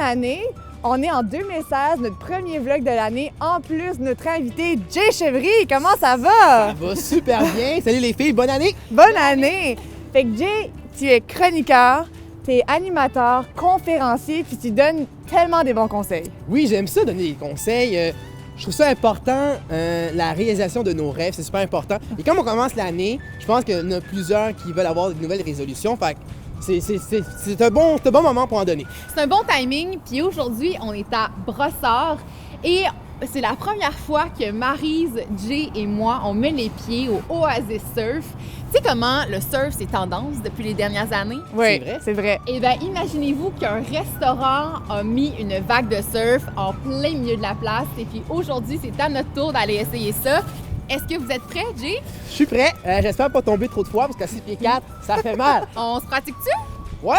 année! On est en 2016, notre premier vlog de l'année. En plus, notre invité, Jay Chevry. Comment ça va? Ça va super bien. Salut les filles, bonne année! Bonne année! Fait que Jay, tu es chroniqueur, tu es animateur, conférencier, puis tu donnes tellement des bons conseils. Oui, j'aime ça donner des conseils. Je trouve ça important, la réalisation de nos rêves, c'est super important. Et comme on commence l'année, je pense qu'il y en a plusieurs qui veulent avoir de nouvelles résolutions. Fait que c'est un bon moment pour en donner. C'est un bon timing. Puis aujourd'hui, on est à Brossard et c'est la première fois que Maryse, Jay et moi, on met les pieds au Oasis Surf. Tu sais comment le surf, c'est tendance depuis les dernières années? Oui, C'est vrai? c'est vrai. Eh bien, imaginez-vous qu'un restaurant a mis une vague de surf en plein milieu de la place. Et puis aujourd'hui, c'est à notre tour d'aller essayer ça. Est-ce que vous êtes prêts, Jay? Je suis prêt. J'espère pas tomber trop de fois parce qu'à 6 pieds 4, ça fait mal. On se pratique-tu? Ouais!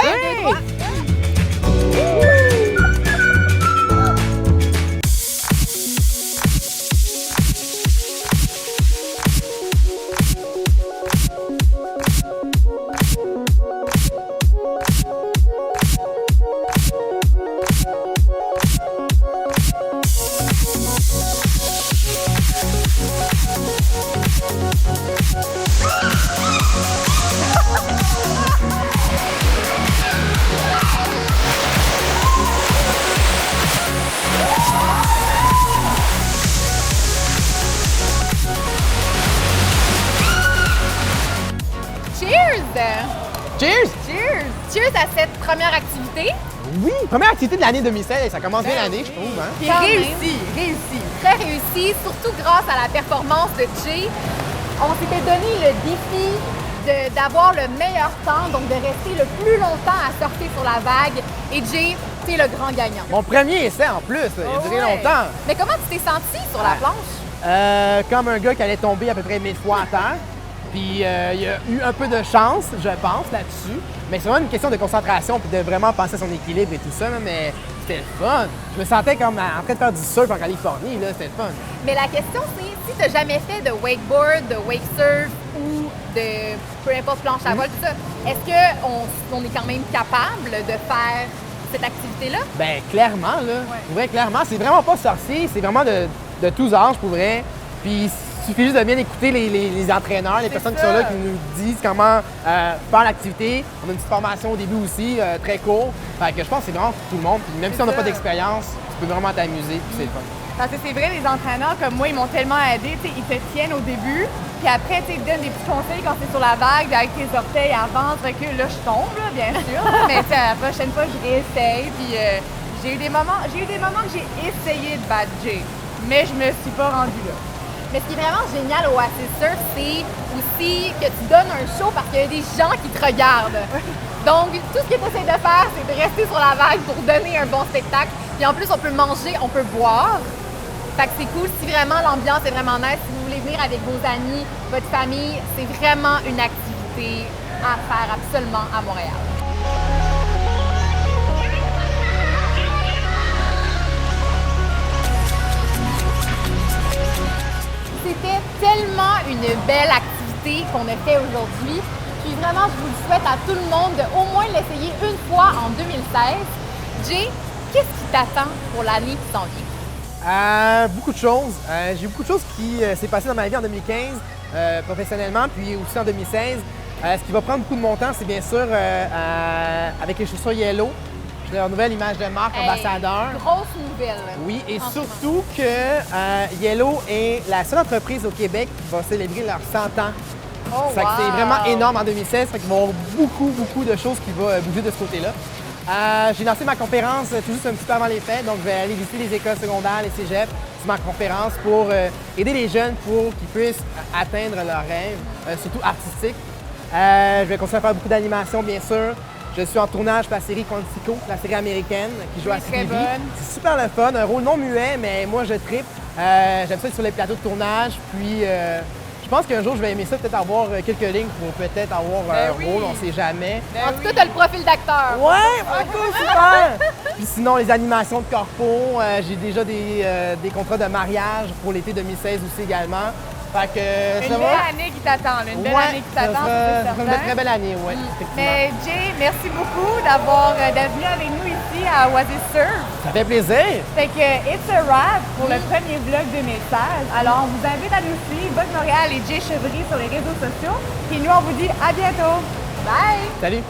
Cheers! Cheers! Cheers! Cheers à cette première activité. Oui, première activité de l'année 2016. Ça commence bien l'année, je trouve. Hein? Puis Quand réussi. Très réussi, surtout grâce à la performance de Jay. On s'était donné le défi d'avoir le meilleur temps, donc de rester le plus longtemps à surfer sur la vague. Et Jay, t'es le grand gagnant. Mon premier essai en plus, il a duré Ouais. longtemps. Mais comment tu t'es senti sur la planche? Comme un gars qui allait tomber à peu près 1000 fois à terre. Puis il y a eu un peu de chance, je pense, là-dessus. Mais c'est vraiment une question de concentration puis de vraiment penser à son équilibre et tout ça. Là, mais c'était le fun. Je me sentais comme en train de faire du surf en Californie. Là, c'était le fun. Mais la question, c'est si tu n'as jamais fait de wakeboard, de wake surf ou de peu importe planche à voile, tout ça, est-ce qu'on est quand même capable de faire cette activité-là? Ben clairement, là. Pour vrai, clairement, c'est vraiment pas sorcier. C'est vraiment de tous âges, pour vrai. Puis il suffit juste de bien écouter les entraîneurs, les personnes qui sont là, qui nous disent comment faire l'activité. On a une petite formation au début aussi, très court. Fait que je pense que c'est vraiment pour tout le monde. Puis même si on n'a pas d'expérience, tu peux vraiment t'amuser, puis c'est le fun. Parce que c'est vrai, les entraîneurs comme moi, ils m'ont tellement aidé. Ils te tiennent au début, puis après, ils te donnent des petits conseils quand c'est sur la vague, avec tes orteils, avance, recule. Là, je tombe, là, bien sûr. Mais la prochaine fois, je réessaye. Puis j'ai eu des moments que j'ai essayé de battre Jay, mais je me suis pas rendue là. Mais ce qui est vraiment génial au Oasis Surf, c'est aussi que tu donnes un show parce qu'il y a des gens qui te regardent. Donc, tout ce que tu essaies de faire, c'est de rester sur la vague pour donner un bon spectacle. Puis en plus, on peut manger, on peut boire. Fait que c'est cool. Si vraiment l'ambiance est vraiment nice, si vous voulez venir avec vos amis, votre famille, c'est vraiment une activité à faire absolument à Montréal. C'était tellement une belle activité qu'on a fait aujourd'hui. Puis vraiment, je vous le souhaite à tout le monde de au moins l'essayer une fois en 2016. Jay, qu'est-ce qui t'attend pour l'année qui s'en vient? Beaucoup de choses. J'ai eu beaucoup de choses qui s'est passé dans ma vie en 2015, professionnellement, puis aussi en 2016. Ce qui va prendre beaucoup de mon temps, c'est bien sûr avec les chaussures Yellow. Je leur nouvelle image de marque, ambassadeur. Grosse nouvelle. Oui, et en ce moment. surtout que Yellow est la seule entreprise au Québec qui va célébrer leurs 100 ans. Oh, Fait que c'est wow. vraiment énorme en 2016. Fait qu'il va y avoir beaucoup de choses qui vont bouger de ce côté-là. J'ai lancé ma conférence tout juste un petit peu avant les fêtes, donc je vais aller visiter les écoles secondaires, les cégeps. C'est ma conférence pour aider les jeunes pour qu'ils puissent atteindre leurs rêves, surtout artistiques. Je vais continuer à faire beaucoup d'animation, bien sûr. Je suis en tournage pour la série Quantico, la série américaine qui joue à Très CTV. bonne. C'est super le fun, un rôle non muet, mais moi je trippe. J'aime ça être sur les plateaux de tournage, puis je pense qu'un jour je vais aimer ça, peut-être avoir quelques lignes pour peut-être avoir un oui. rôle, on sait jamais. En tout cas, tu as le profil d'acteur. Ouais, cool, super! Puis sinon, les animations de corpo, j'ai déjà des contrats de mariage pour l'été 2016 aussi également. Fait que Une ça belle va? année qui t'attend, là, une belle Ouais, année qui ça t'attend, sera c'est une certain. très belle année, oui, effectivement. Mais Jay, merci beaucoup d'être venu avec nous ici à Oasis Surf. Ça fait plaisir. Fait que it's a wrap pour le premier vlog de messages. Alors, on vous invite à nous suivre, Bug Montréal et Jay Chevry sur les réseaux sociaux. Puis nous, on vous dit à bientôt. Bye! Salut.